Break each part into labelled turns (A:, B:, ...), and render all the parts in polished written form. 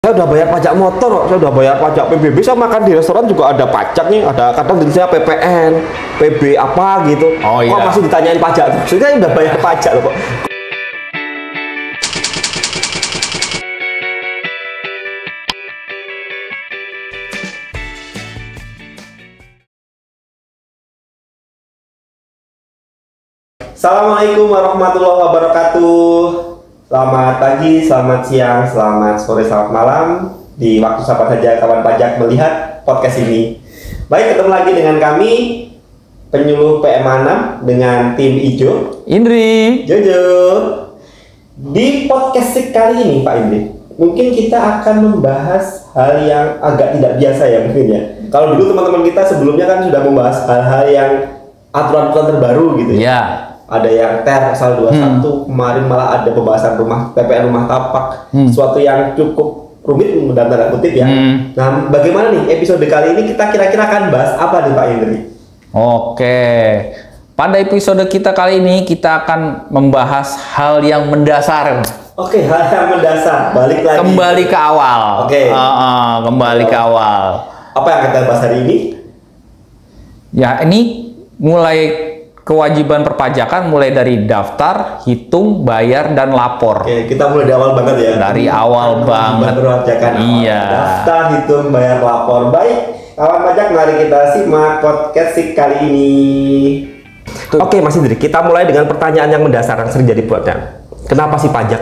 A: Saya udah bayar pajak motor, saya udah bayar pajak PBB, saya makan di restoran juga ada pajaknya, ada kadang tulisnya PPN, PB apa gitu.
B: Oh iya.
A: Kok masih ditanyain pajak? Saya udah bayar pajak loh kok. Assalamualaikum warahmatullahi wabarakatuh. Selamat pagi, selamat siang, selamat sore, selamat malam. Di waktu siapa saja kawan pajak melihat podcast ini. Baik, ketemu lagi dengan kami penyuluh PM6 dengan tim Ijo,
B: Indri,
A: Jojo. Di podcast kali ini Pak Indri, mungkin kita akan membahas hal yang agak tidak biasa ya mungkin ya. Kalau dulu teman-teman kita sebelumnya kan sudah membahas hal-hal yang aturan-aturan terbaru gitu ya.
B: ya,
A: Ada yang TER pasal 21, kemarin malah ada pembahasan PPN rumah tapak, sesuatu yang cukup rumit dalam tanda kutip ya. Nah, bagaimana nih episode kali ini kita kira-kira akan bahas apa nih Pak Indri?
B: Oke. Pada episode kita kali ini kita akan membahas hal yang mendasar.
A: Oke, hal yang mendasar, balik lagi.
B: Kembali ke awal.
A: Oke.
B: Kembali ke awal.
A: Apa yang kita bahas hari ini?
B: Ya, ini mulai kewajiban perpajakan mulai dari daftar, hitung, bayar, dan lapor.
A: Oke, kita mulai dari awal banget ya.
B: Dari awal banget.
A: Perpajakan.
B: Iya.
A: Daftar, hitung, bayar, lapor. Baik, kawan pajak, mari kita simak podcast kali ini. Oke, Mas Indri, kita mulai dengan pertanyaan yang mendasar yang sering jadi buatnya. Kenapa sih pajak?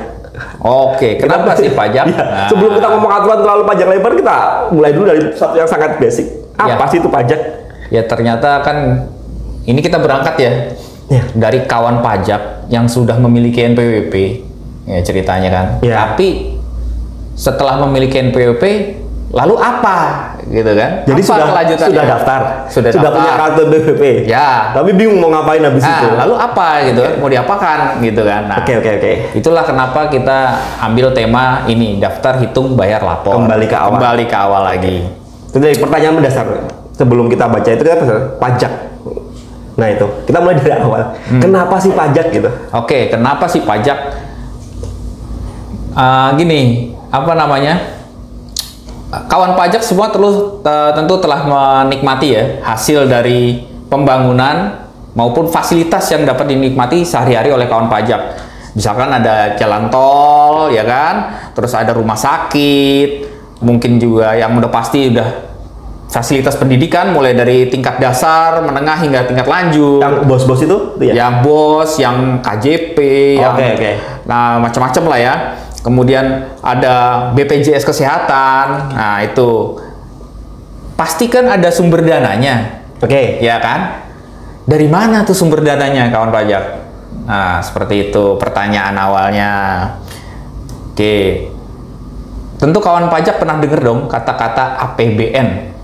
B: Oke, kenapa sih pajak?
A: Ya,
B: Nah,
A: sebelum kita ngomong aturan terlalu panjang lebar, kita mulai dulu dari satu yang sangat basic. Apa sih itu pajak?
B: ya ternyata kan ini kita berangkat ya,
A: Ya.
B: dari kawan pajak yang sudah memiliki NPWP, ya ceritanya kan.
A: Ya.
B: Tapi setelah memiliki NPWP, lalu apa, gitu kan?
A: Jadi
B: Apa kelanjutannya?
A: sudah daftar,
B: sudah
A: punya
B: daftar.
A: kartu BPP.
B: Ya.
A: Tapi bingung mau ngapain habis itu.
B: Nah, lalu apa gitu kan? Mau diapakan gitu kan? Nah,
A: Oke.
B: itulah kenapa kita ambil tema ini, daftar, hitung, bayar, lapor.
A: Kembali ke awal.
B: Kembali ke awal lagi.
A: Itu dari pertanyaan mendasar. Sebelum kita baca itu kita pajak. Nah itu, kita mulai dari awal. Kenapa sih pajak gitu?
B: Oke, kenapa sih pajak? Gini, apa namanya? Kawan pajak semua tentu telah menikmati ya hasil dari pembangunan maupun fasilitas yang dapat dinikmati sehari-hari oleh kawan pajak. Misalkan ada jalan tol, ya kan? Terus ada rumah sakit, mungkin juga yang udah pasti udah fasilitas pendidikan mulai dari tingkat dasar, menengah hingga tingkat lanjut.
A: Yang bos-bos itu ya?
B: Yang bos, yang KJP, yang nah macam-macam lah ya. Kemudian ada BPJS Kesehatan. Nah, itu pastikan ada sumber dananya.
A: Oke.
B: Ya kan? Dari mana tuh sumber dananya kawan pajak? Nah, seperti itu pertanyaan awalnya. Oke. Tentu kawan pajak pernah dengar dong kata-kata APBN.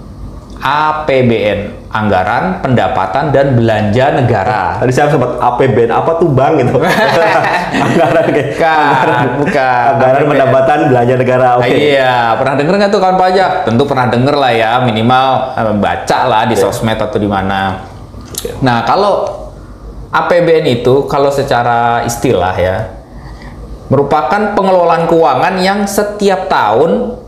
B: APBN, Anggaran Pendapatan dan Belanja Negara.
A: Tadi saya sempat APBN apa tuh bang gitu. Anggaran
B: Bukan.
A: Anggaran pendapatan belanja negara. Oke.
B: Iya, pernah denger nggak tuh kawan pajak? Tentu pernah denger lah ya, minimal baca lah di sosmed atau di mana. Nah, kalau APBN itu kalau secara istilah ya merupakan pengelolaan keuangan yang setiap tahun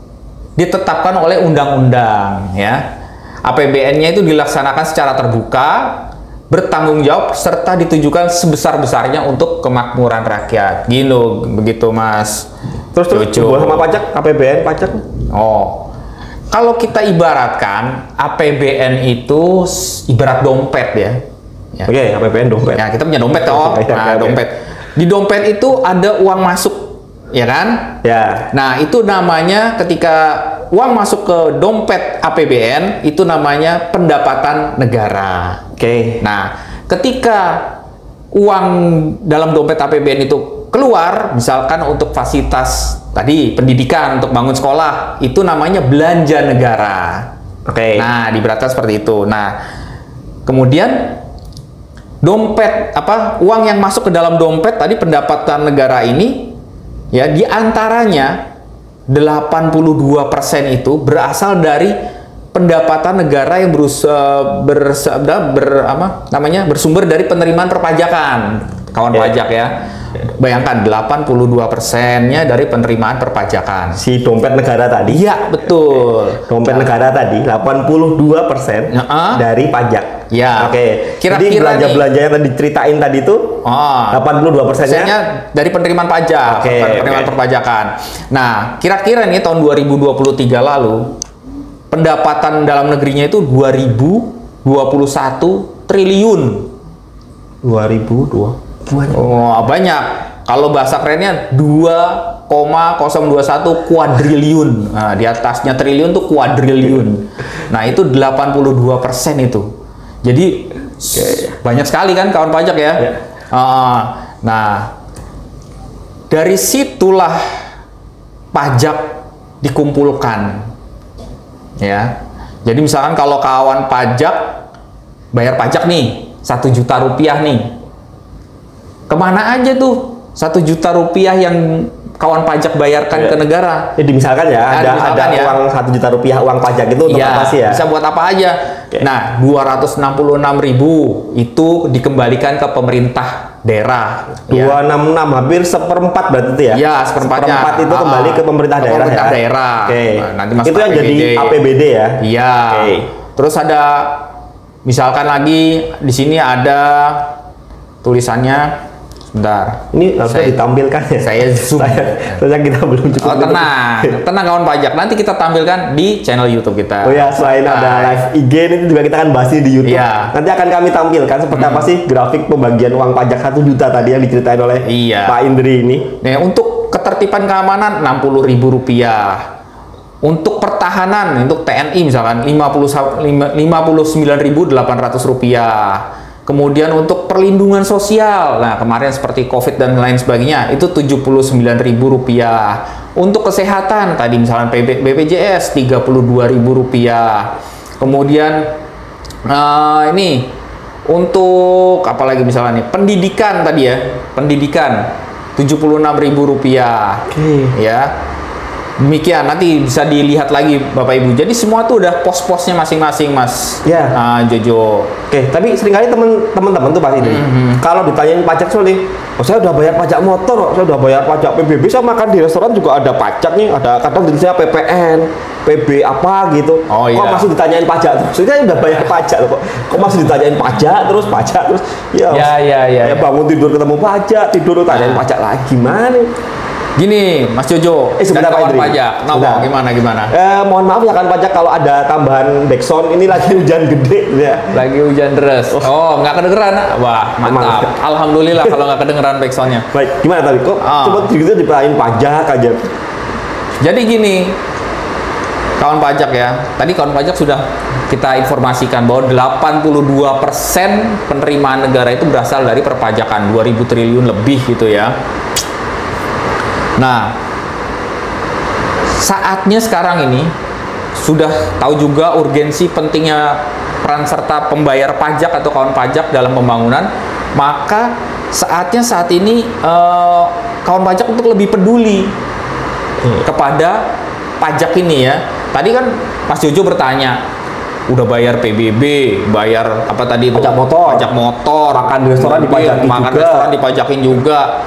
B: ditetapkan oleh undang-undang ya. APBN-nya itu dilaksanakan secara terbuka, bertanggung jawab, serta ditujukan sebesar-besarnya untuk kemakmuran rakyat. Gino, begitu Mas.
A: Terus hubungan sama pajak, APBN, pajak?
B: Oh, kalau kita ibaratkan APBN itu ibarat dompet ya.
A: Oke, APBN dompet.
B: Ya, kita punya dompet toh. Nah, dompet. Di dompet itu ada uang masuk, ya kan?
A: Ya.
B: Nah, itu namanya ketika uang masuk ke dompet APBN itu namanya pendapatan negara.
A: Oke.
B: Nah, ketika uang dalam dompet APBN itu keluar, misalkan untuk fasilitas tadi pendidikan, untuk bangun sekolah, itu namanya belanja negara.
A: Oke.
B: Nah, diberatkan seperti itu. Nah, kemudian dompet uang yang masuk ke dalam dompet tadi pendapatan negara ini ya diantaranya 82% itu berasal dari pendapatan negara yang bersumber dari penerimaan perpajakan kawan pajak ya. Bayangkan 82%-nya dari penerimaan perpajakan.
A: Si dompet negara tadi.
B: Iya, betul.
A: Dompet negara tadi 82% dari pajak.
B: Ya.
A: Oke.
B: Kira-kira
A: jadi belanja-belanja yang tadi ceritain tadi itu 82%-nya
B: dari penerimaan pajak, penerimaan perpajakan. Nah, kira-kira nih tahun 2023 lalu pendapatan dalam negerinya itu 2021 triliun.
A: 2002.
B: Banyak. Kalau bahasa kerennya 2,021 kuadriliun. Nah, di atasnya triliun tuh kuadriliun. Nah, itu 82% itu. Jadi banyak sekali kan kawan pajak ya. Nah, dari situlah pajak dikumpulkan. Ya. Jadi misalkan kalau kawan pajak bayar pajak nih 1 juta rupiah nih. Kemana aja tuh 1 juta rupiah yang kawan pajak bayarkan ke negara?
A: Jadi misalkan ya, ada uang 1 juta rupiah uang pajak itu untuk apa sih ya?
B: Bisa buat apa aja. Nah, 266.000 itu dikembalikan ke pemerintah daerah.
A: 266 hampir seperempat berarti itu ya?
B: Iya, seperempat
A: itu kembali ke pemerintah daerah.
B: Pemerintah daerah.
A: Nah,
B: nanti masuk
A: itu yang
B: APBD.
A: jadi APBD ya?
B: Iya. Terus ada misalkan lagi di sini ada tulisannya. Sebentar.
A: Ini harusnya ditampilkan ya?
B: Saya zoom.
A: Ternyata kita belum cukup.
B: Tenang kawan pajak. Nanti kita tampilkan di channel YouTube kita.
A: Oh ya, selain ada live IG, ini juga kita akan bahas di YouTube.
B: Iya.
A: Nanti akan kami tampilkan seperti apa sih grafik pembagian uang pajak 1 juta tadi yang diceritain oleh Pak Indri ini.
B: Nah, untuk ketertiban keamanan Rp60.000. Untuk pertahanan, untuk TNI misalkan Rp59.800. Kemudian untuk perlindungan sosial, nah kemarin seperti COVID dan lain sebagainya, itu Rp79.000. Untuk kesehatan, tadi misalnya BPJS Rp32.000. Kemudian ini untuk apa lagi misalnya nih, pendidikan tadi ya, pendidikan Rp76.000. Ya. Demikian, nanti bisa dilihat lagi Bapak Ibu. Jadi semua tuh udah pos-posnya masing-masing, Mas.
A: Ya.
B: Jojo.
A: Oke, tapi seringkali teman-teman tuh pasti kalau ditanyain pajak soalnya, saya udah bayar pajak motor, saya udah bayar pajak PBB, saya makan di restoran juga ada pajak nih, ada kadang saya PPN, PB apa gitu. Kok masih ditanyain pajak terus? Saya udah bayar pajak loh, kok masih ditanyain pajak terus? Ya, bangun tidur ketemu pajak, tidur tanyain pajak lagi, gimana?
B: Gini, Mas Jojo,
A: sebentar
B: kawan pajak, gimana?
A: Mohon maaf ya kan pajak kalau ada tambahan backsound, ini lagi hujan gede ya.
B: Lagi hujan deras. Nggak kedengeran? Wah, mantap. Alhamdulillah kalau nggak kedengeran backsoundnya.
A: Baik, gimana tadi? Kok coba gitu dipain pajak aja?
B: Jadi gini, kawan pajak ya. Tadi kawan pajak sudah kita informasikan bahwa 82% penerimaan negara itu berasal dari perpajakan, 2.000 triliun lebih gitu ya. Nah, saatnya sekarang ini sudah tahu juga urgensi pentingnya peran serta pembayar pajak atau kawan pajak dalam pembangunan, maka saatnya saat ini kawan pajak untuk lebih peduli kepada pajak ini ya. Tadi kan Mas Jojo bertanya, udah bayar PBB, bayar apa tadi itu? Pajak motor,
A: makan di restoran
B: dipajakin juga.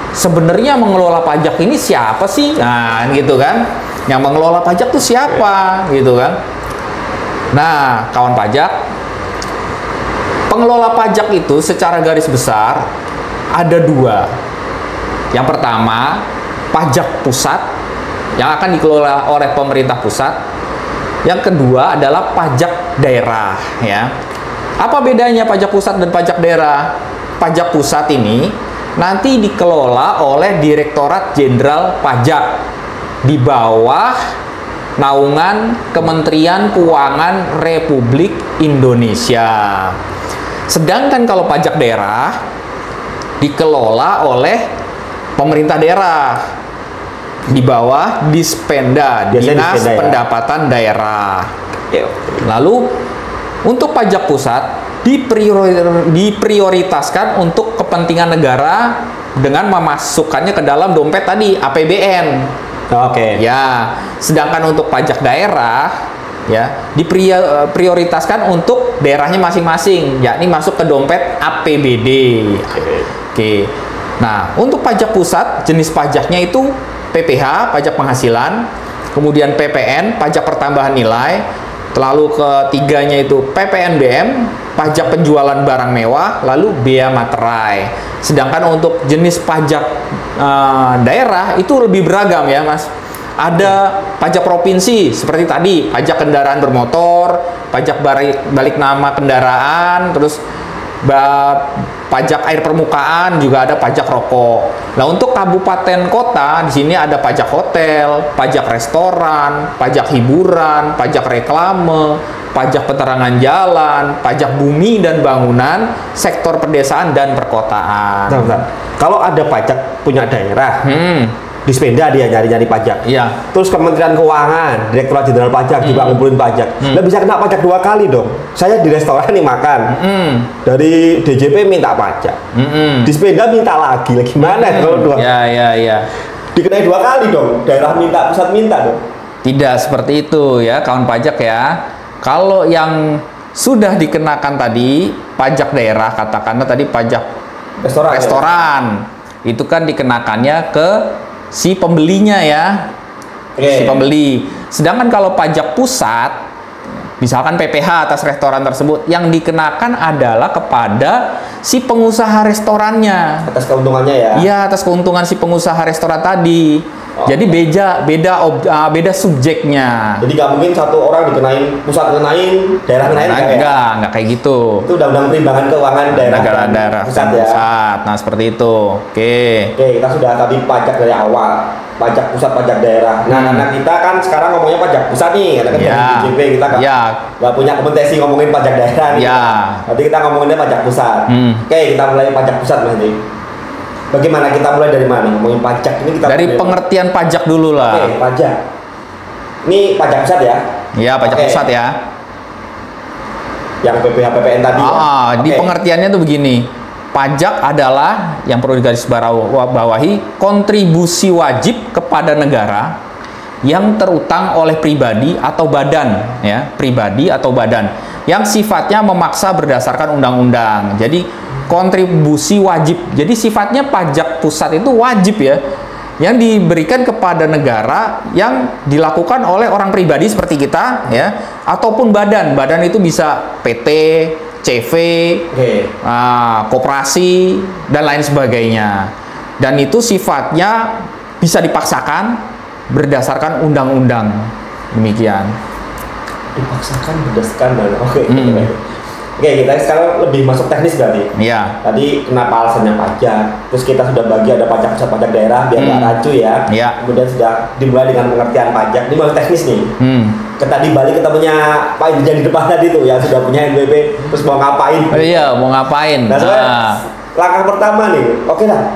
B: Sebenarnya mengelola pajak ini siapa sih? Nah, gitu kan. Yang mengelola pajak tuh siapa? Gitu kan. Nah, kawan pajak, pengelola pajak itu secara garis besar ada 2. Yang pertama, pajak pusat yang akan dikelola oleh pemerintah pusat. Yang kedua adalah pajak daerah, ya. Apa bedanya pajak pusat dan pajak daerah? Pajak pusat ini nanti dikelola oleh Direktorat Jenderal Pajak di bawah naungan Kementerian Keuangan Republik Indonesia. Sedangkan kalau pajak daerah dikelola oleh pemerintah daerah di bawah Dispenda, Dinas Pendapatan Daerah. Lalu untuk pajak pusat diprioritaskan untuk kepentingan negara dengan memasukkannya ke dalam dompet tadi APBN. Ya, sedangkan untuk pajak daerah ya diprioritaskan untuk daerahnya masing-masing, yakni masuk ke dompet APBD. Nah, untuk pajak pusat, jenis pajaknya itu PPH, pajak penghasilan, kemudian PPN, pajak pertambahan nilai, lalu ketiganya itu PPNBM, pajak penjualan barang mewah, lalu bea materai. Sedangkan untuk jenis pajak daerah itu lebih beragam ya, Mas. Ada pajak provinsi seperti tadi, pajak kendaraan bermotor, pajak balik nama kendaraan, terus pajak air permukaan, juga ada pajak rokok. Nah, untuk kabupaten kota di sini ada pajak hotel, pajak restoran, pajak hiburan, pajak reklame, pajak penerangan jalan, pajak bumi dan bangunan, sektor pedesaan dan perkotaan.
A: Bentar. Kalau ada pajak punya daerah, Dispenda dia nyari-nyari pajak.
B: Iya.
A: Terus Kementerian Keuangan, Direktorat Jenderal Pajak juga ngumpulin pajak. Lah bisa kena pajak 2 kali dong. Saya di restoran nih makan. Dari DJP minta pajak. Dispenda minta lagi. Gimana kalau dua?
B: Ya.
A: Dikenai 2 kali dong. Daerah minta, pusat minta dong.
B: Tidak seperti itu ya, kawan pajak ya. Kalau yang sudah dikenakan tadi pajak daerah, katakanlah tadi pajak restoran ya. Itu kan dikenakannya ke si pembelinya ya, si pembeli. Sedangkan kalau pajak pusat, misalkan PPH atas restoran tersebut, yang dikenakan adalah kepada si pengusaha restorannya.
A: Atas keuntungannya ya?
B: Iya, atas keuntungan si pengusaha restoran tadi. Jadi beda subjeknya.
A: Jadi nggak mungkin satu orang dikenain, pusat ngenain, daerah ngenain
B: nggak kayak gitu.
A: Itu undang-undang perimbangan keuangan daerah
B: pusat ya. Nah, seperti itu. Oke,
A: kita sudah tadi pajak dari awal, pajak pusat, pajak daerah. Nah, karena kita kan sekarang ngomongnya pajak pusat nih, karena kan dari DJP kita nggak punya kompetensi ngomongin pajak daerah nih. Nanti kita ngomonginnya pajak pusat. Oke, kita mulai pajak pusat Mas Hendrik. Bagaimana kita mulai dari mana? Ngomongin pajak ini kita
B: dari pengertian pajak dulu lah.
A: Oke, pajak. Ini pajak pusat ya?
B: Iya, pajak pusat ya.
A: Yang PPH PPN tadi.
B: Di pengertiannya tuh begini. Pajak adalah yang perlu digarisbawahi kontribusi wajib kepada negara yang terutang oleh pribadi atau badan ya, pribadi atau badan yang sifatnya memaksa berdasarkan undang-undang. Jadi kontribusi wajib. Jadi sifatnya pajak pusat itu wajib ya, yang diberikan kepada negara yang dilakukan oleh orang pribadi seperti kita ya, ataupun badan. Badan itu bisa PT, CV, koperasi dan lain sebagainya. Dan itu sifatnya bisa dipaksakan berdasarkan undang-undang. Demikian.
A: Dipaksakan berdasarkan Oke, kita sekarang lebih masuk teknis berarti.
B: Iya.
A: Tadi kenapa alasannya pajak, terus kita sudah bagi ada pajak pusat, pajak daerah biar nggak rancu ya.
B: Iya.
A: Kemudian sudah dimulai dengan pengertian pajak. Ini masuk teknis nih. Kita di Bali ketemunya Pak Indrijan di depan tadi tuh yang sudah punya NPWP, terus mau ngapain?
B: Iya, mau ngapain?
A: Nah, langkah pertama nih, oke lah,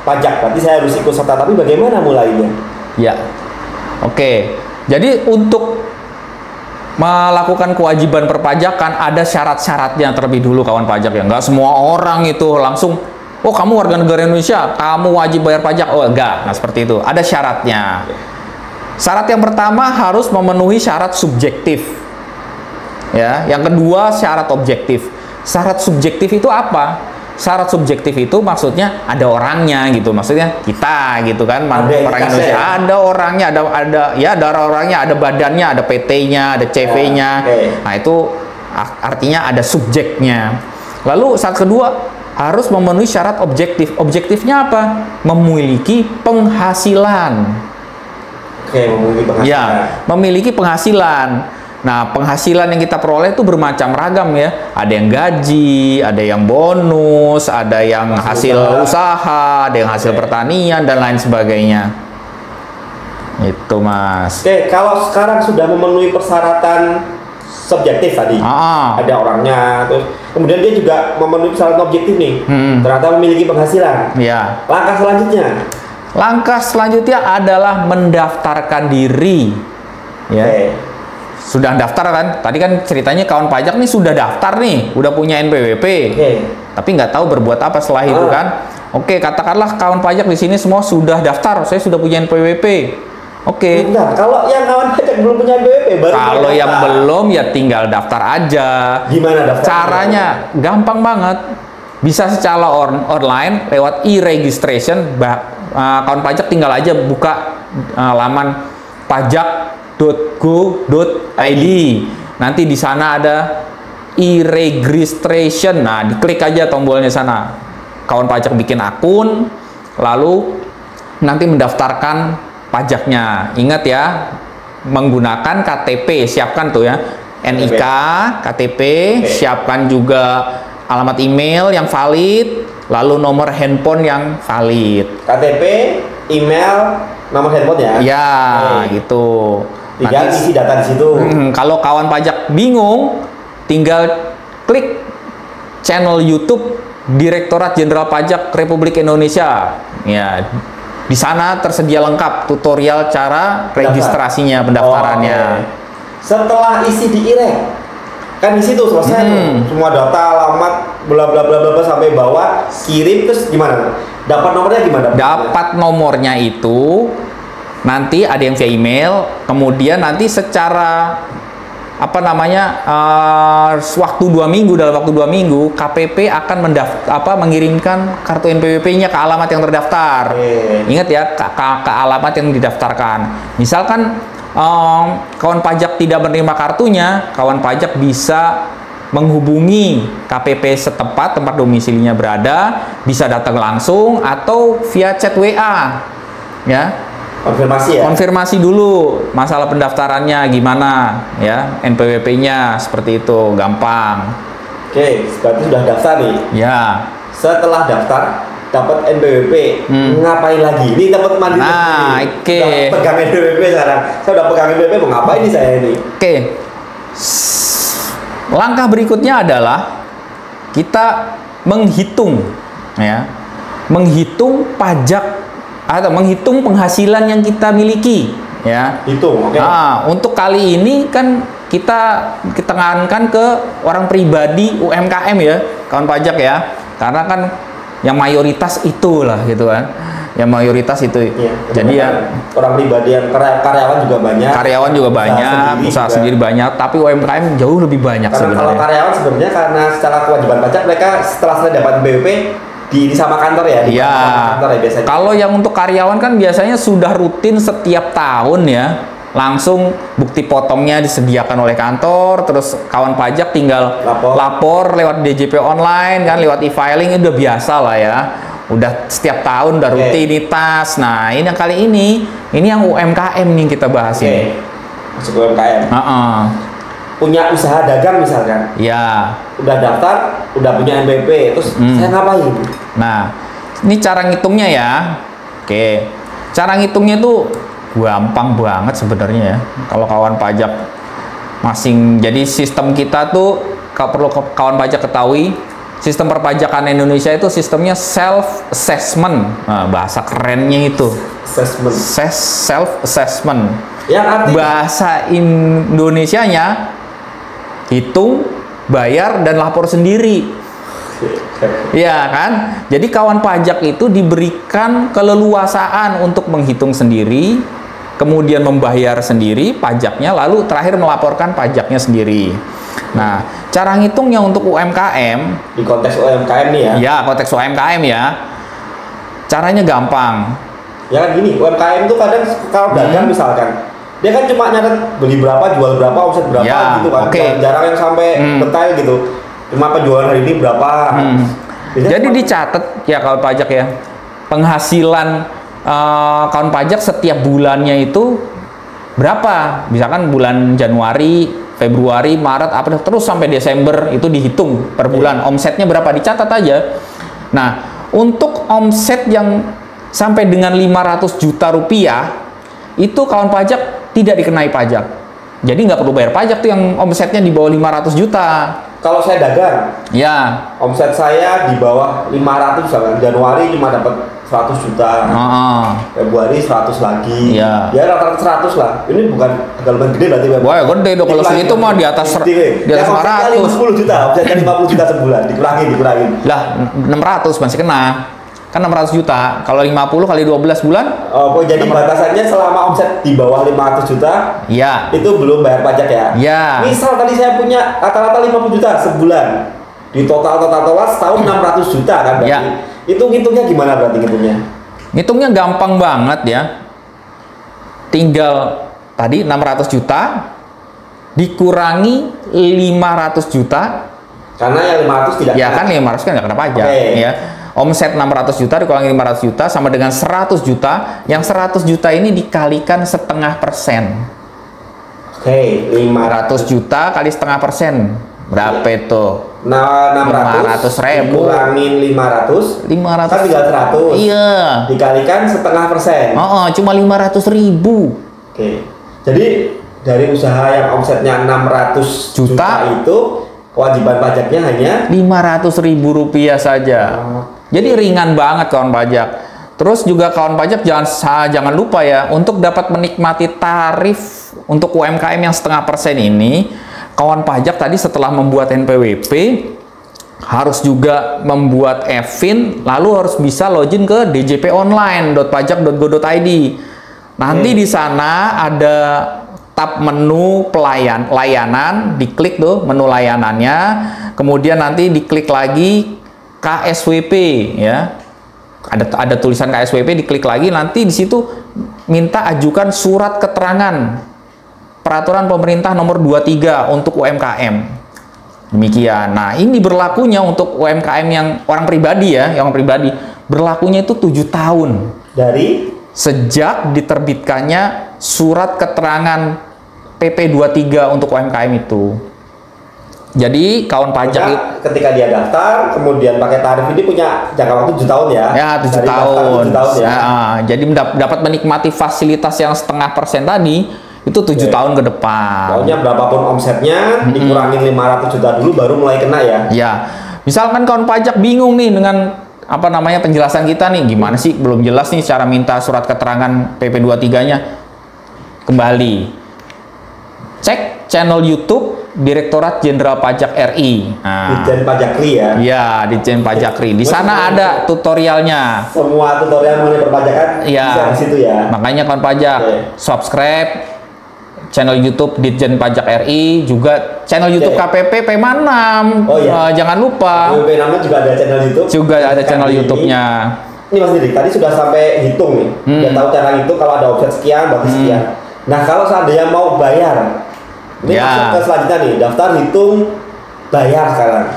A: pajak. Berarti saya harus ikut serta, tapi bagaimana mulainya?
B: Ya, oke. Jadi untuk melakukan kewajiban perpajakan ada syarat-syaratnya terlebih dulu kawan pajak ya. Nggak semua orang itu langsung, oh kamu warga negara Indonesia, kamu wajib bayar pajak. Oh enggak, nah seperti itu. Ada syaratnya. Syarat yang pertama harus memenuhi syarat subjektif. Ya, yang kedua syarat objektif. Syarat subjektif itu apa? Syarat subjektif itu maksudnya ada orangnya gitu, maksudnya kita gitu kan, orang Indonesia ya? Ada orangnya, ada orangnya, ada badannya, ada PT-nya, ada CV-nya. Nah itu artinya ada subjeknya. Lalu syarat kedua harus memenuhi syarat objektif. Objektifnya apa? Memiliki penghasilan.
A: Memiliki penghasilan.
B: Ya, memiliki penghasilan. Nah, penghasilan yang kita peroleh itu bermacam ragam ya. Ada yang gaji, ada yang bonus, ada yang hasil usaha, ada yang hasil pertanian dan lain sebagainya. Itu, Mas.
A: Kalau sekarang sudah memenuhi persyaratan subjektif tadi, ada orangnya, terus kemudian dia juga memenuhi persyaratan objektif nih, ternyata memiliki penghasilan.
B: Ya.
A: Langkah selanjutnya
B: adalah mendaftarkan diri. Ya. Sudah daftar kan? Tadi kan ceritanya kawan pajak nih sudah daftar nih, udah punya NPWP. Tapi nggak tahu berbuat apa setelah itu kan? Oke, katakanlah kawan pajak di sini semua sudah daftar, saya sudah punya NPWP.
A: Nah, kalau yang kawan pajak belum punya NPWP baru
B: kalau yang belum ya tinggal daftar aja.
A: Gimana daftar?
B: Caranya gampang banget. bisa secara online lewat e-registration. Kawan pajak tinggal aja buka laman pajak.go.id. Nanti di sana ada e-registration. Nah, diklik aja tombolnya sana. Kawan pajak bikin akun, lalu nanti mendaftarkan pajaknya. Ingat ya, menggunakan KTP, siapkan tuh ya. NIK, KTP, siapkan juga alamat email yang valid, lalu nomor handphone yang valid.
A: KTP, email, nomor handphone ya?
B: Ya, gitu.
A: Tinggal isi data di situ.
B: Kalau kawan pajak bingung, tinggal klik channel YouTube Direktorat Jenderal Pajak Republik Indonesia. Ya, di sana tersedia lengkap tutorial cara registrasinya, pendaftarannya.
A: Setelah isi di e-reg, kan di situ selesai tuh. Semua data, alamat, bla bla bla bla sampai bawah, kirim, terus gimana? Dapat nomornya gimana?
B: Dapat nomornya itu nanti ada yang via email, kemudian nanti secara waktu 2 minggu, dalam waktu 2 minggu KPP akan mengirimkan kartu NPWP-nya ke alamat yang terdaftar. Ingat ya, ke alamat yang didaftarkan. Misalkan kawan pajak tidak menerima kartunya, kawan pajak bisa menghubungi KPP setempat, tempat domisilinya berada, bisa datang langsung atau via chat WA, ya.
A: Konfirmasi ya?
B: Konfirmasi dulu masalah pendaftarannya gimana, ya, NPWP-nya seperti itu, gampang.
A: Oke, berarti sudah daftar nih.
B: Ya.
A: Setelah daftar, dapat NPWP, ngapain lagi? Ini dapat mandiri.
B: Nah, oke.
A: Pegang NPWP sekarang. Saya udah pegang NPWP, mau ngapain nih saya ini?
B: Oke. Langkah berikutnya adalah kita menghitung, ya, menghitung pajak atau menghitung penghasilan yang kita miliki, ya.
A: Hitung, oke.
B: Nah, untuk kali ini kan kita tekankan ke orang pribadi UMKM ya, kawan pajak ya, karena kan yang mayoritas itulah gitu kan, yang mayoritas itu.
A: Iya,
B: jadi ya
A: orang pribadi yang karyawan juga banyak,
B: usaha sendiri banyak, tapi UMKM jauh lebih banyak
A: karena
B: sebenarnya.
A: Kalau karyawan sebenarnya karena secara kewajiban pajak mereka setelah dapat BPP di sama kantor ya,
B: Iya.
A: Kantor ya biasanya.
B: Kalau yang untuk karyawan kan biasanya sudah rutin setiap tahun ya, langsung bukti potongnya disediakan oleh kantor, terus kawan pajak tinggal lapor lewat DJP online kan, lewat e-filing, udah biasa lah ya, udah setiap tahun udah rutinitas. Nah, ini yang kali ini yang UMKM nih kita bahas ini.
A: Masuk UMKM. Punya usaha dagang misalkan.
B: Ya.
A: Udah daftar, udah punya NPWP, terus saya ngapain?
B: Nah, ini cara ngitungnya ya. Oke. Cara ngitungnya tuh gampang banget sebenarnya ya. Kalau kawan pajak jadi sistem kita tuh perlu kawan pajak ketahui, sistem perpajakan Indonesia itu sistemnya self assessment. Nah, bahasa kerennya itu. Self assessment.
A: Yang artinya
B: bahasa Indonesianya hitung, bayar, dan lapor sendiri. Ya kan? Jadi kawan pajak itu diberikan keleluasaan untuk menghitung sendiri, kemudian membayar sendiri pajaknya, lalu terakhir melaporkan pajaknya sendiri. Nah, cara ngitungnya untuk UMKM,
A: di konteks UMKM nih ya?
B: Ya, konteks UMKM ya. Caranya gampang.
A: Ya kan gini, UMKM itu kadang kalau dagang misalkan, dia kan cuma nyatet beli berapa, jual berapa, omset berapa gitu kan. Jarang yang sampai detail gitu. Cuma penjualan hari ini berapa.
B: Jadi dicatat ya kawan pajak ya. Penghasilan kawan pajak setiap bulannya itu berapa? Misalkan bulan Januari, Februari, Maret, April, terus sampai Desember itu dihitung per bulan. Omsetnya berapa? Dicatat aja. Nah, untuk omset yang sampai dengan 500 juta rupiah, itu kawan pajak tidak dikenai pajak. Jadi nggak perlu bayar pajak tuh yang omsetnya di bawah 500 juta.
A: Kalau saya dagang,
B: ya,
A: omset saya di bawah 500 misalkan, Januari cuma dapat 100 juta, Februari 100 lagi, ya rata-rata 100 lah. Ini bukan agak lumayan gede berarti.
B: Wah, gede dong kalau segitu mah di atas 500.
A: 50 juta, omsetnya 50 juta sebulan, dikurangin.
B: Lah, 600 masih kena. Kan 600 juta. Kalau 50 kali 12 bulan?
A: Oh, jadi batasannya selama omset di bawah 500 juta,
B: ya,
A: itu belum bayar pajak ya?
B: Ya.
A: Misal tadi saya punya rata-rata 50 juta sebulan. Di total setahun 600 juta kan berarti.
B: Ya.
A: Itu ngitungnya gimana berarti ngitungnya?
B: Ngitungnya gampang banget ya. Tinggal tadi 600 juta dikurangi 500 juta.
A: Karena yang 500 tidak
B: Ya kan 500 kan nggak kena pajak. Ya. Omset 600 juta dikurangi 500 juta sama dengan 100 juta. Yang 100 juta ini dikalikan 0,5%.
A: Oke,
B: 500 juta kali 0,5%. Berapa itu?
A: Nah,
B: 500.000
A: kurangin 500
B: 500
A: kan tinggal 100.
B: Iya.
A: Dikalikan 0,5%.
B: Cuma 500.000.
A: Oke. Jadi dari usaha yang omsetnya 600 juta itu kewajiban pajaknya hanya
B: 500.000 rupiah saja. Jadi ringan banget kawan pajak. Terus juga kawan pajak jangan lupa ya, untuk dapat menikmati tarif untuk UMKM yang 0,5% ini, kawan pajak tadi setelah membuat NPWP harus juga membuat e-fin, lalu harus bisa login ke djponline.pajak.go.id. Nanti di sana ada tab menu layanan, diklik tuh menu layanannya, kemudian nanti diklik lagi KSWP ya. Ada tulisan KSWP, diklik lagi, nanti di situ minta ajukan surat keterangan peraturan pemerintah nomor 23 untuk UMKM. Demikian. Nah, ini berlakunya untuk UMKM yang orang pribadi ya, yang pribadi berlakunya itu 7 tahun
A: dari
B: sejak diterbitkannya surat keterangan PP 23 untuk UMKM itu. Jadi kawan pajak
A: ketika dia daftar, kemudian pakai tarif ini punya jangka waktu 7 tahun ya?
B: Ya, 7 tahun.
A: 7 tahun ya?
B: Jadi dapat menikmati fasilitas yang 0,5% tadi, itu 7 tahun ke depan.
A: Pokoknya berapapun omsetnya, dikurangin 500 juta dulu baru mulai kena ya?
B: Ya, misalkan kawan pajak bingung nih dengan penjelasan kita nih, gimana sih, belum jelas nih cara minta surat keterangan PP 23-nya. Kembali cek channel YouTube Direktorat Jenderal Pajak RI.
A: Ditjen Pajakri ya?
B: Iya, Ditjen Pajakri. Di sana ada tutorialnya.
A: Semua tutorial mengenai perpajakan bisa di situ ya?
B: Makanya kawan pajak subscribe channel YouTube Ditjen Pajak RI, juga channel YouTube KPP P6.
A: Oh iya.
B: Jangan lupa.
A: KPP P6 juga ada channel YouTube.
B: Juga ada channel YouTube-nya.
A: Ini Mas Didi, tadi sudah sampai hitung nih. Udah tahu cara hitung kalau ada omset sekian, berarti sekian. Nah, kalau seandainya mau bayar, ini masuk ke selanjutnya nih, daftar, hitung, bayar sekarang.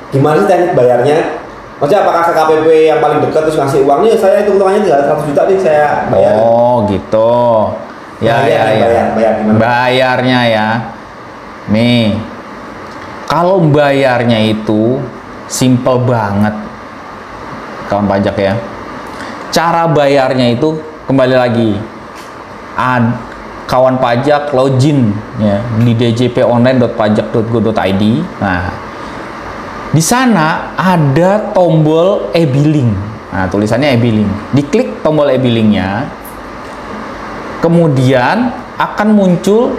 A: Gimana sih teknik bayarnya? Maksudnya apakah ke KPP yang paling dekat terus ngasih uangnya, saya hitung-hitungannya tinggal 100 juta nih saya bayar.
B: Oh gitu. Bayar
A: gimana?
B: Bayarnya ya. Nih, kalau bayarnya itu simple banget kawan pajak ya. Cara bayarnya itu kembali lagi, kawan pajak login ya di djponline.pajak.go.id. Nah, di sana ada tombol e-billing. Nah, tulisannya e-billing. Diklik tombol e-billingnya, kemudian akan muncul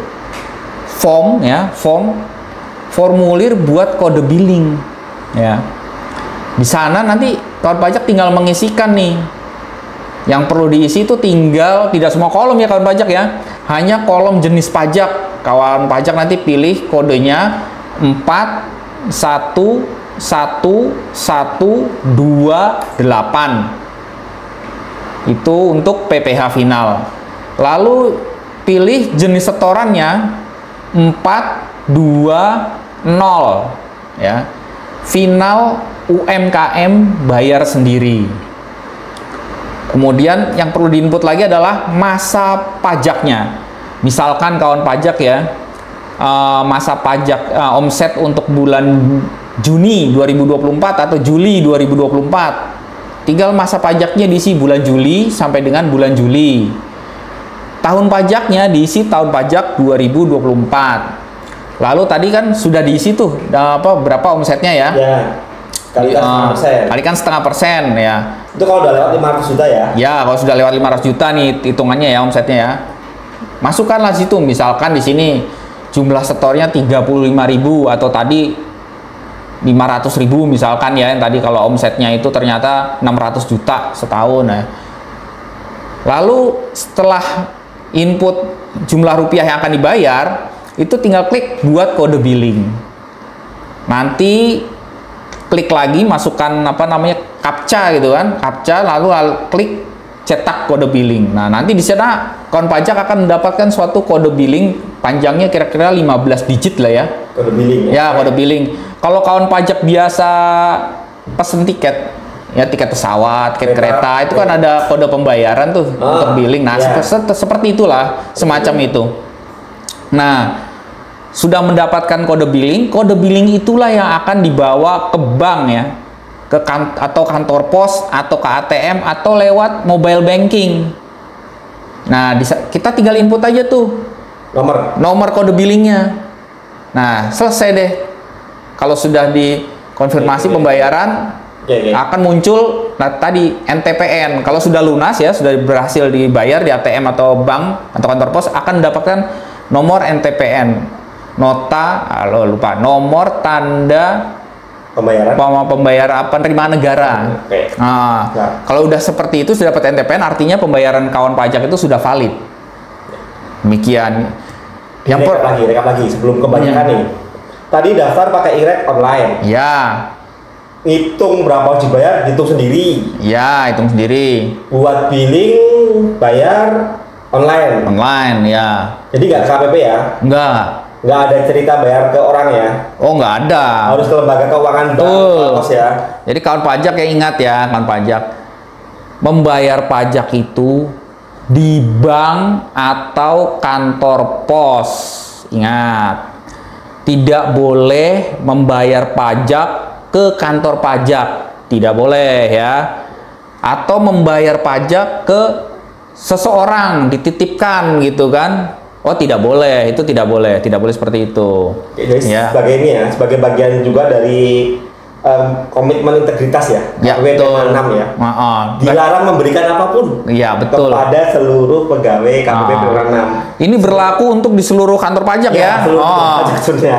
B: formulir buat kode billing ya. Di sana nanti kawan pajak tinggal mengisikan nih. Yang perlu diisi itu tidak semua kolom ya kawan pajak ya. Hanya kolom jenis pajak. Kawan pajak nanti pilih kodenya 41128. Itu untuk PPh final. Lalu pilih jenis setorannya 420 ya. Final UMKM bayar sendiri. Kemudian yang perlu diinput lagi adalah masa pajaknya. Misalkan kawan pajak ya, masa pajak omset untuk bulan Juni 2024 atau Juli 2024. Tinggal masa pajaknya diisi bulan Juli sampai dengan bulan Juli. Tahun pajaknya diisi tahun pajak 2024. Lalu tadi kan sudah diisi tuh berapa omsetnya ya?
A: Ya. Kalikan 0,5%.
B: Kalikan 0,5% ya.
A: Itu kalau udah lewat 500 juta ya?
B: Ya, kalau sudah lewat 500 juta nih hitungannya ya omsetnya ya. Masukkanlah situ, misalkan di sini jumlah setornya 35.000 atau tadi 500.000 misalkan ya, yang tadi kalau omsetnya itu ternyata 600 juta setahun ya. Lalu setelah input jumlah rupiah yang akan dibayar, itu tinggal klik buat kode billing. Nanti klik lagi, masukkan apa namanya captcha gitu kan, captcha lalu klik cetak kode billing. Nah, nanti di sana kawan pajak akan mendapatkan suatu kode billing panjangnya kira-kira 15 digit lah ya.
A: Kode billing.
B: Ya, kode billing. Kalau kawan pajak biasa pesen tiket, ya tiket pesawat, tiket kereta, itu kan ada kode pembayaran tuh untuk billing. Nah, seperti itulah, semacam itu. Nah, sudah mendapatkan kode billing itulah yang akan dibawa ke bank ya, atau kantor pos, atau ke ATM, atau lewat mobile banking. Nah, kita tinggal input aja tuh nomor kode billingnya. Nah, selesai deh. Kalau sudah dikonfirmasi pembayaran, akan muncul tadi NTPN. Kalau sudah lunas ya, sudah berhasil dibayar di ATM atau bank atau kantor pos, akan mendapatkan nomor NTPN. Nomor tanda pembayaran penerimaan negara. Nah, kalau udah seperti itu sudah dapat NTPN, artinya pembayaran kawan pajak itu sudah valid. Demikian.
A: Rekap lagi sebelum kebanyakan nih. Tadi daftar pakai IREK online.
B: Ya.
A: Hitung berapa harus dibayar, hitung sendiri.
B: Ya, hitung sendiri.
A: Buat billing bayar online.
B: Online, ya.
A: Jadi nggak KPP ya? Nggak ada cerita bayar ke orang ya?
B: Oh, nggak ada.
A: Harus ke lembaga keuangan bank ya.
B: Jadi kawan pajak yang ingat ya, kawan pajak, membayar pajak itu di bank atau kantor pos. Ingat, tidak boleh membayar pajak ke kantor pajak, tidak boleh ya. Atau membayar pajak ke seseorang, dititipkan gitu kan. Oh, tidak boleh, itu tidak boleh seperti itu.
A: Jadi sebagai ini ya, sebagai bagian juga dari komitmen integritas ya,
B: betul.
A: 6 ya. Dilarang memberikan apapun kepada seluruh pegawai KPP 6.
B: Ini berlaku untuk di seluruh kantor pajak ya.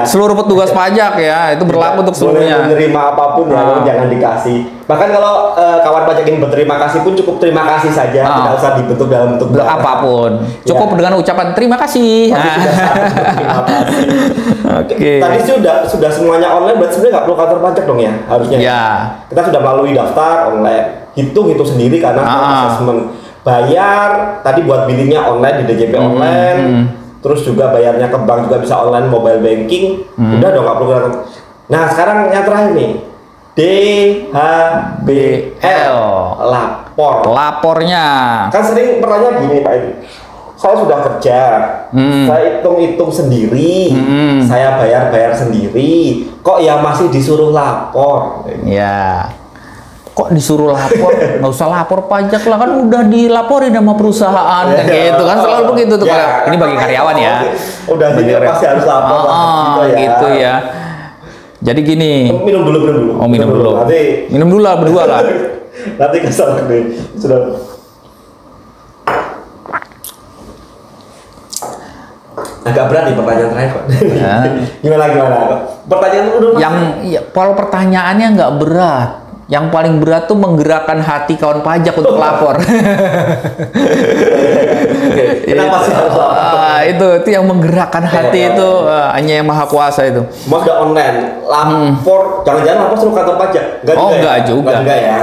B: Seluruh petugas pajak ya, itu berlaku untuk seluruhnya.
A: Menerima apapun ya, jangan dikasih. Bahkan kalau kawan pajak ini berterima kasih pun cukup terima kasih saja, tidak usah dibentuk dalam bentuk
B: apapun. Cukup dengan ucapan terima kasih.
A: Terima kasih. Oke. Tadi sudah semuanya online, berarti sebenarnya nggak perlu kantor pajak dong ya, harusnya.
B: Ya.
A: Kita sudah melalui daftar online, hitung sendiri karena asesmen. Bayar tadi buat billingnya online di DJP online, terus juga bayarnya ke bank juga bisa online, mobile banking. Udah dong, nggak perlu. Nah, sekarang yang terakhir nih. DHBL,
B: lapornya.
A: Kan sering pertanyaan gini Pak Edi, saya sudah kerja, saya hitung sendiri, saya bayar sendiri, kok ya masih disuruh lapor?
B: Ya, kok disuruh lapor? Nggak usah lapor pajak lah, kan udah dilaporin sama perusahaan, gitu kan, selalu begitu tuh. Ini bagi karyawan ya.
A: Udah jadi pasti harus lapor
B: gitu ya. Jadi gini.
A: Minum dulu.
B: Oh, minum dulu.
A: Nanti
B: minum dulu lah berdua lah.
A: Nanti kesal nih. Sudah. Agak berat nih pertanyaan terakhir, Pak. Gimana? Pertanyaan udah.
B: Kalau pertanyaannya nggak berat. Yang paling berat tuh menggerakkan hati kawan pajak untuk lapor.
A: Kenapa sih harus lapor?
B: Itu yang menggerakkan hati itu hanya yang maha kuasa itu.
A: Mas udah online, lapor, jangan-jangan lapor suruh kantor pajak?
B: Enggak juga
A: ya.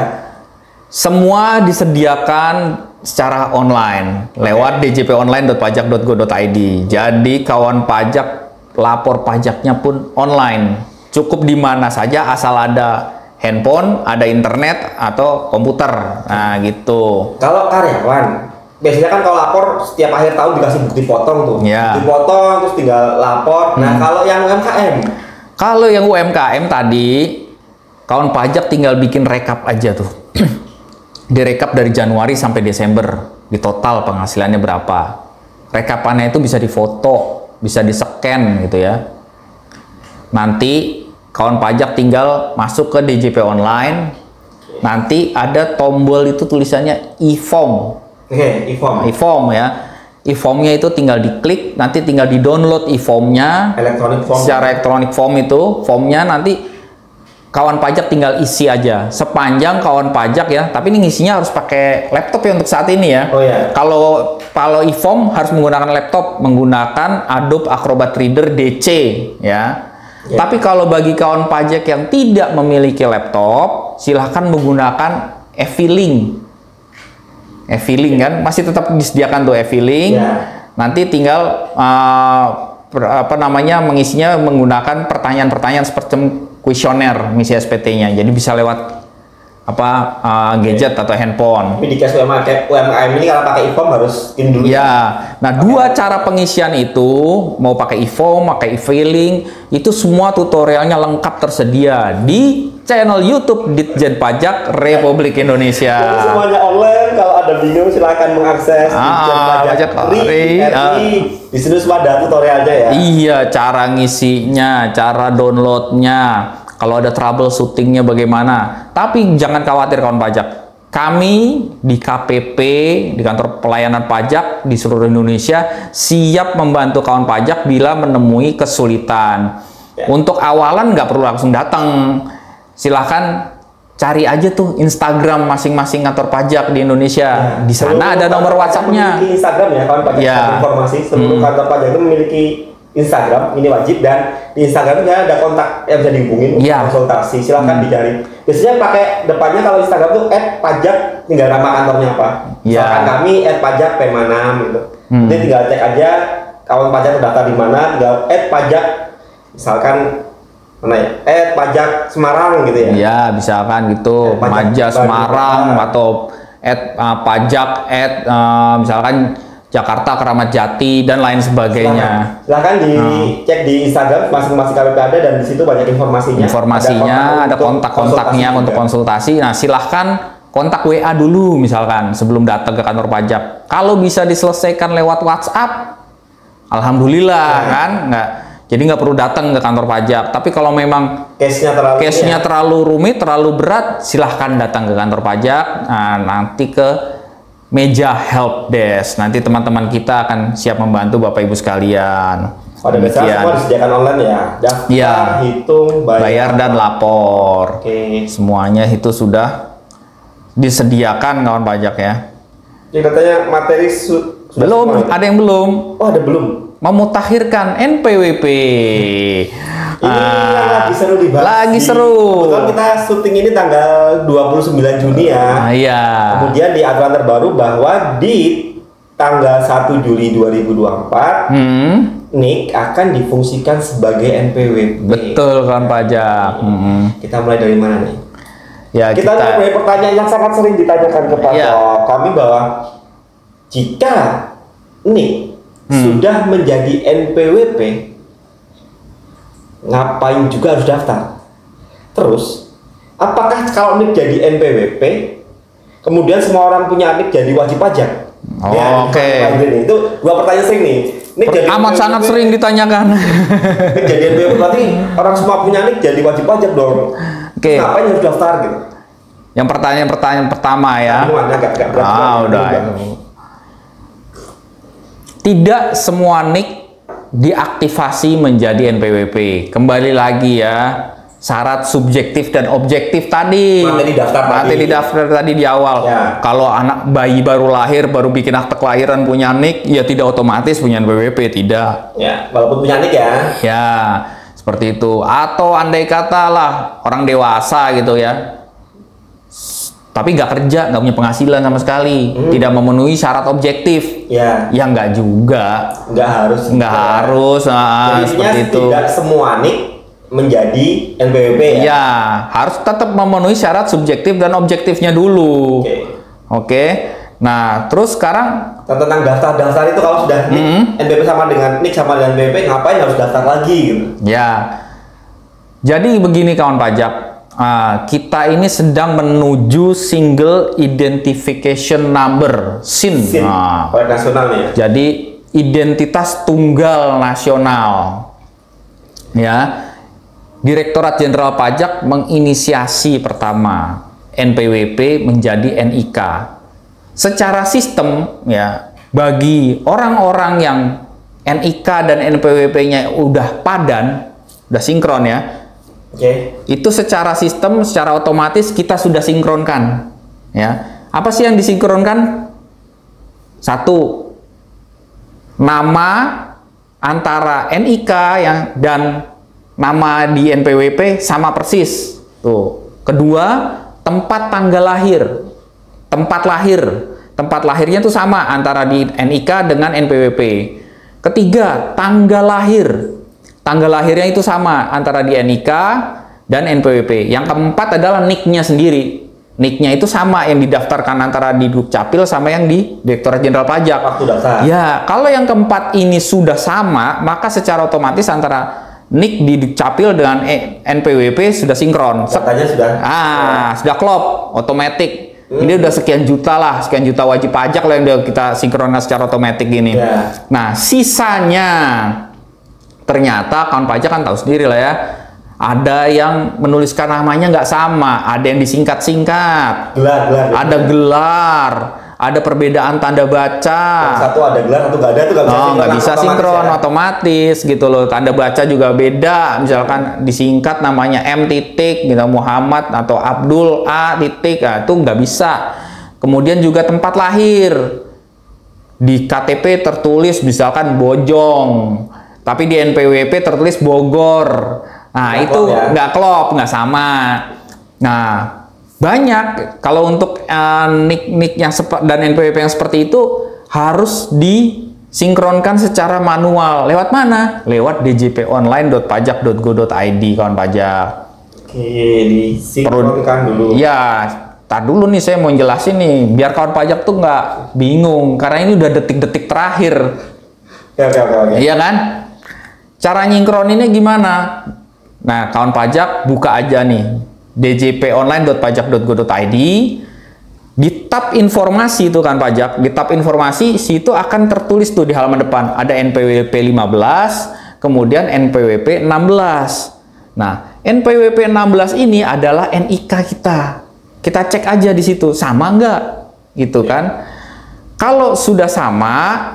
B: Semua disediakan secara online lewat djponline.pajak.go.id. Jadi kawan pajak lapor pajaknya pun online. Cukup di mana saja asal ada handphone, ada internet atau komputer. Nah, gitu.
A: Kalau karyawan, biasanya kan kalau lapor setiap akhir tahun dikasih bukti potong tuh.
B: Ya.
A: Bukti potong terus tinggal lapor. Nah, kalau yang UMKM?
B: Kalau yang UMKM tadi, kawan pajak tinggal bikin rekap aja tuh. Direkap dari Januari sampai Desember, di total penghasilannya berapa. Rekapannya itu bisa difoto, bisa di-scan gitu ya. Nanti kawan pajak tinggal masuk ke DJP online, nanti ada tombol itu tulisannya e-form. E-form ya. E-formnya itu tinggal diklik, nanti tinggal di-download e-formnya. Secara elektronik form itu, formnya nanti kawan pajak tinggal isi aja. Sepanjang kawan pajak ya, tapi ini ngisinya harus pakai laptop ya untuk saat ini ya.
A: Oh ya.
B: Kalau e-form harus menggunakan laptop, menggunakan Adobe Acrobat Reader DC ya.
A: Ya.
B: Tapi kalau bagi kawan pajak yang tidak memiliki laptop, silahkan menggunakan e-filing. E-filing kan masih tetap disediakan tuh e-filing.
A: Ya.
B: Nanti tinggal mengisinya menggunakan pertanyaan-pertanyaan seperti kuesioner misi SPT-nya. Jadi bisa lewat gadget atau handphone.
A: Tapi di case UMKM ini kalau pakai e-form harus in dulu.
B: Ya. Nah, dua cara pengisian itu, mau pakai e-form, pakai e-filing, itu semua tutorialnya lengkap tersedia di channel YouTube Ditjen Pajak Republik Indonesia.
A: Jadi semuanya online, kalau ada bingung silakan mengakses Ditjen Pajak RI. Di sini semua ada tutorialnya ya.
B: Iya, cara ngisinya, cara downloadnya. Kalau ada troubleshootingnya bagaimana. Tapi jangan khawatir kawan pajak. Kami di KPP, di kantor pelayanan pajak di seluruh Indonesia, siap membantu kawan pajak bila menemui kesulitan. Ya. Untuk awalan nggak perlu langsung datang. Silahkan cari aja tuh Instagram masing-masing kantor pajak di Indonesia. Ya. Di sana ada nomor WhatsApp-nya.
A: Memiliki Instagram ya kawan pajak. Ya. Informasi seluruh kantor pajak itu memiliki Instagram, ini wajib, dan di Instagram itu ada kontak yang bisa dihubungin untuk konsultasi. Silahkan dicari. Biasanya pakai depannya kalau Instagram tuh @pajak, tinggal nama kantornya apa. Misalkan kami @pajak Pemanam gitu. Jadi tinggal cek aja kawan pajak terdaftar di mana, tinggal @pajak misalkan mana ya? @pajak Semarang gitu ya.
B: Iya, misalkan gitu. Maja Semarang atau @pajak misalkan Jakarta Keramat Jati dan lain sebagainya.
A: Silahkan dicek di Instagram masing-masing KPP ada, dan di situ banyak informasinya. Ada kontak-kontaknya untuk konsultasi. Nah, silahkan kontak WA dulu misalkan sebelum datang ke kantor pajak. Kalau bisa diselesaikan lewat WhatsApp, alhamdulillah kan, jadi nggak perlu datang ke kantor pajak. Tapi kalau memang case-nya terlalu rumit, terlalu berat, silahkan datang ke kantor pajak. Nah, nanti ke meja help desk. Nanti teman-teman kita akan siap membantu Bapak Ibu sekalian. Pada dasarnya semua disediakan online ya. Daftar, hitung,
B: bayar dan lapor. Semuanya itu sudah disediakan kawan pajak ya.
A: Jadi katanya materi
B: belum, ada yang belum.
A: Oh, ada belum.
B: Memutakhirkan NPWP.
A: Ini yang lagi seru dibahas.
B: Lagi seru.
A: Kebetulan kita syuting ini tanggal 29 Juni ya.
B: Iya.
A: Kemudian di aturan terbaru bahwa di tanggal 1 Juli 2024 NIK akan difungsikan sebagai NPWP.
B: Betul kan pajak.
A: Kita mulai dari mana nih?
B: Ya,
A: kita mulai pertanyaan yang sangat sering ditanyakan kepada kami bahwa jika NIK sudah menjadi NPWP, ngapain juga harus daftar? Terus, apakah kalau NIK jadi NPWP, kemudian semua orang punya NIK jadi wajib pajak?
B: Oke.
A: Itu dua pertanyaan sering nih.
B: Amat sangat sering ditanyakan.
A: NIK jadi NPWP berarti orang semua punya NIK jadi wajib pajak dong. Ngapain harus daftar gitu?
B: Yang pertanyaan pertama ya. Udah. Tidak semua NIK diaktifasi menjadi NPWP. Kembali lagi ya, syarat subjektif dan objektif tadi. Nanti didaftar tadi di awal. Ya. Kalau anak bayi baru lahir, baru bikin akte kelahiran punya NIK, ya tidak otomatis punya NPWP, tidak.
A: Ya, walaupun punya NIK ya.
B: Ya, seperti itu. Atau andai kata lah orang dewasa gitu ya, tapi nggak kerja, nggak punya penghasilan sama sekali, tidak memenuhi syarat objektif, ya nggak juga, nggak harus,
A: jadi
B: seperti itu.
A: Tidak semua NIK menjadi NPWP ya?
B: Ya, harus tetap memenuhi syarat subjektif dan objektifnya dulu. Oke. Nah, terus sekarang
A: tentang daftar itu kalau sudah NPWP sama dengan NIK sama dengan NPWP, ngapain harus daftar lagi gitu?
B: Ya, jadi begini kawan pajak. Kita ini sedang menuju Single Identification Number (SIN).
A: Nasional ya.
B: Jadi identitas tunggal nasional. Ya, Direktorat Jenderal Pajak menginisiasi pertama NPWP menjadi NIK. Secara sistem ya, bagi orang-orang yang NIK dan NPWP-nya udah padan, udah sinkron ya. Itu secara sistem, secara otomatis kita sudah sinkronkan. Ya, apa sih yang disinkronkan? Satu, nama antara NIK dan nama di NPWP sama persis. Tuh. Kedua, tempat tanggal lahir. Tempat lahir. Tempat lahirnya itu sama antara di NIK dengan NPWP. Ketiga, tanggal lahir. Tanggal lahirnya itu sama antara di NIK dan NPWP. Yang keempat adalah NIK-nya sendiri. NIK-nya itu sama yang didaftarkan antara di Dukcapil sama yang di Direktorat Jenderal Pajak.
A: Waktu daftar.
B: Ya, kalau yang keempat ini sudah sama, maka secara otomatis antara NIK di Dukcapil dengan NPWP sudah sinkron.
A: Datanya sudah.
B: Sudah klop, otomatis. Ini udah sekian juta lah, sekian juta wajib pajak lah yang udah kita sinkronkan secara otomatis gini.
A: Ya.
B: Nah, sisanya ternyata kawan pajak kan tahu sendiri lah ya. Ada yang menuliskan namanya nggak sama, ada yang disingkat-singkat,
A: Gelar.
B: ada gelar, ada perbedaan tanda baca.
A: Satu ada gelar, satu nggak ada, itu
B: Nggak bisa sinkron
A: ya?
B: otomatis gitu loh. Tanda baca juga beda. Misalkan disingkat namanya M titik, gitu Muhammad atau Abdul A titik, nah, itu nggak bisa. Kemudian juga tempat lahir di KTP tertulis misalkan Bojong, tapi di NPWP tertulis Bogor. Nah, itu nggak klop, nggak sama. Nah, banyak kalau untuk NIK yang dan NPWP yang seperti itu harus disinkronkan secara manual. Lewat mana? Lewat djponline.pajak.go.id kawan pajak.
A: Oke, disinkronkan dulu.
B: Ya, tar dulu nih saya mau jelasin nih, biar kawan pajak tuh nggak bingung karena ini udah detik-detik terakhir.
A: Oke.
B: Iya kan? Cara nyinkroninnya gimana? Nah, kawan pajak buka aja nih djponline.pajak.go.id, di tab informasi itu kan pajak, di tab informasi situ akan tertulis tuh di halaman depan ada NPWP 15, kemudian NPWP 16. Nah, NPWP 16 ini adalah NIK kita. Kita cek aja di situ sama nggak, gitu kan? Kalau sudah sama,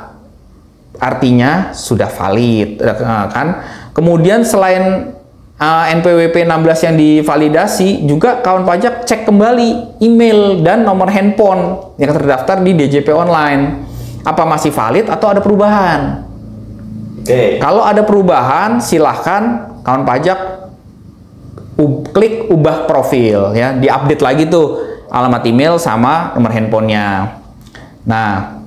B: artinya sudah valid, kan? Kemudian selain NPWP 16 yang divalidasi, juga kawan pajak cek kembali email dan nomor handphone yang terdaftar di DJP Online. Apa masih valid atau ada perubahan?
A: Oke.
B: Kalau ada perubahan, silahkan kawan pajak klik ubah profil, ya, diupdate lagi tuh alamat email sama nomor handphonenya. Nah,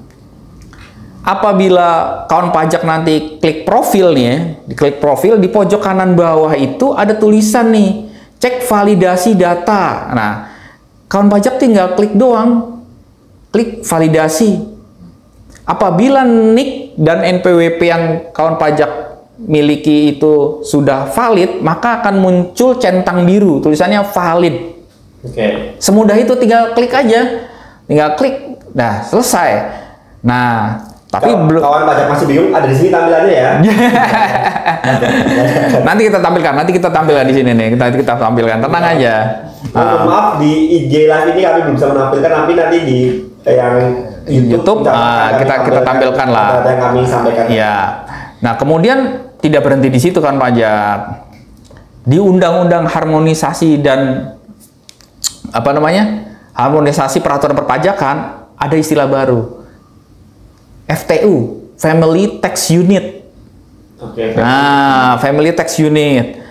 B: apabila kawan pajak nanti klik profil nih, diklik profil di pojok kanan bawah itu ada tulisan nih, cek validasi data. Nah, kawan pajak tinggal klik doang, klik validasi. Apabila NIK dan NPWP yang kawan pajak miliki itu sudah valid, maka akan muncul centang biru, tulisannya valid.
A: Oke.
B: Semudah itu, tinggal klik aja, tinggal klik, nah selesai. Nah, tapi belum.
A: Kawan pajak masih bingung, ada di sini tampilannya ya.
B: Nanti kita tampilkan di sini nih. Kita tampilkan, tenang aja.
A: Maaf, di IG Live ini kami belum bisa menampilkan, tapi nanti di yang YouTube
B: kita tampilkan lah.
A: Yang kami sampaikan.
B: Ya. Nah, kemudian tidak berhenti di situ kan pajak. Di Undang-Undang Harmonisasi dan harmonisasi peraturan perpajakan ada istilah baru. FTU, Family Tax Unit.
A: Oke.
B: Nah, Family Tax Unit.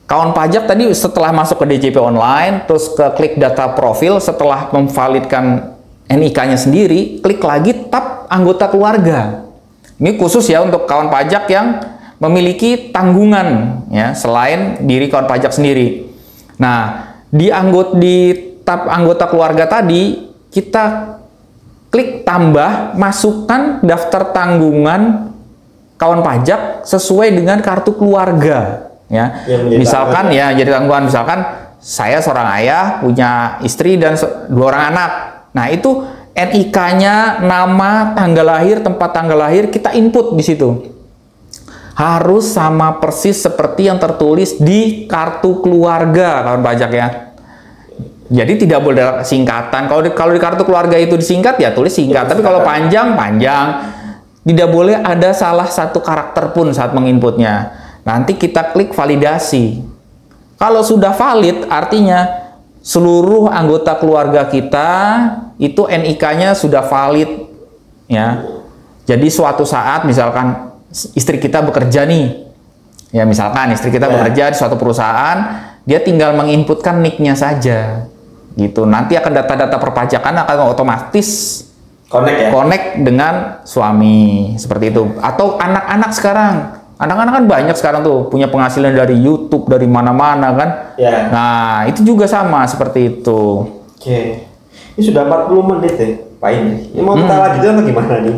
B: Kawan pajak tadi setelah masuk ke DJP Online, terus ke klik data profil, setelah memvalidkan NIK-nya sendiri, klik lagi tab anggota keluarga. Ini khusus ya untuk kawan pajak yang memiliki tanggungan, ya, selain diri kawan pajak sendiri. Nah, di tab anggota keluarga tadi, kita klik tambah, masukkan daftar tanggungan kawan pajak sesuai dengan kartu keluarga, ya. Misalkan ya, jadi tanggungan misalkan saya seorang ayah, punya istri dan 2 orang anak. Nah, itu NIK-nya, nama, tanggal lahir, tempat tanggal lahir kita input di situ. Harus sama persis seperti yang tertulis di kartu keluarga kawan pajak ya. Jadi tidak boleh singkatan. Kalau di kartu keluarga itu disingkat ya tulis singkat. Tapi kalau panjang. Tidak boleh ada salah satu karakter pun saat menginputnya. Nanti kita klik validasi. Kalau sudah valid artinya seluruh anggota keluarga kita itu NIK-nya sudah valid, ya. Jadi suatu saat misalkan istri kita bekerja nih, Ya misalkan istri kita
A: Ya.
B: bekerja di suatu perusahaan, dia tinggal menginputkan NIK-nya saja, gitu. Nanti akan data-data perpajakan akan otomatis
A: Connect ya.
B: connect dengan suami, seperti itu. Atau anak-anak sekarang, anak-anak kan banyak sekarang tuh punya penghasilan dari YouTube, dari mana-mana kan.
A: Ya.
B: Nah itu juga sama seperti itu.
A: Oke. Ini sudah 40 menit ya, Pak Indri. Ini mau kita lanjutin atau gimana nih?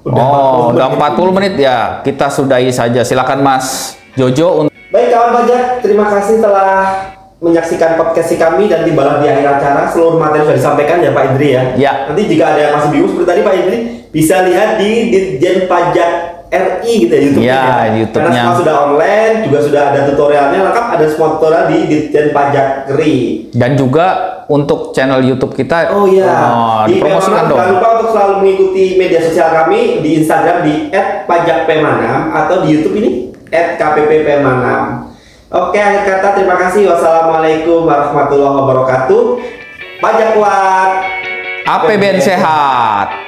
B: Udah 40 menit ya, kita sudahi saja. Silakan Mas Jojo.
A: Baik kawan pajak, terima kasih telah menyaksikan podcast kami dan tibalah di akhir acara. Seluruh materi sudah disampaikan ya Pak Indri ya.
B: Ya.
A: Nanti jika ada yang masih bingung seperti tadi Pak Indri bisa lihat di Ditjen Pajak RI gitu ya YouTube-nya.
B: Ya, YouTube-nya.
A: Karena semua sudah online, juga sudah ada tutorialnya lengkap, ada semua tutorial di Ditjen Pajak RI.
B: Dan juga untuk channel YouTube kita,
A: Oh iya,
B: dipromosikan dong.
A: Jangan lupa untuk selalu mengikuti media sosial kami di Instagram di @pajakpemanam atau di YouTube ini @kpppemanam. Oke, akhir kata terima kasih. Wassalamualaikum warahmatullahi wabarakatuh. Pajak kuat,
B: APBN sehat.